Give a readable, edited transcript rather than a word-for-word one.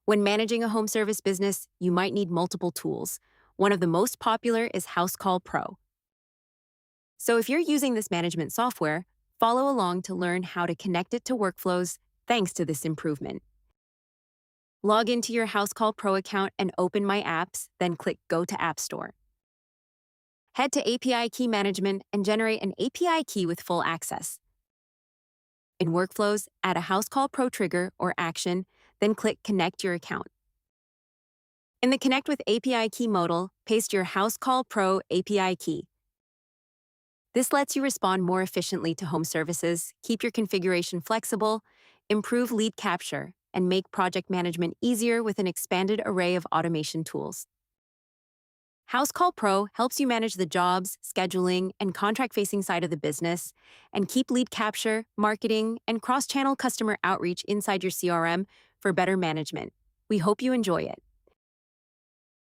When managing a home service business, you might need multiple tools. One of the most popular is Housecall Pro. So if you're using this management software, follow along to learn how to connect it to workflows thanks to this improvement. Log into your Housecall Pro account and open My Apps, then click Go to App Store. Head to API Key Management and generate an API key with full access. In Workflows, add a Housecall Pro trigger or action, then click Connect your account. In the Connect with API Key modal, paste your Housecall Pro API key. This lets you respond more efficiently to home services, keep your configuration flexible, improve lead capture, and make project management easier with an expanded array of automation tools. Housecall Pro helps you manage the jobs, scheduling, and contract-facing side of the business, and keep lead capture, marketing, and cross-channel customer outreach inside your CRM for better management. We hope you enjoy it.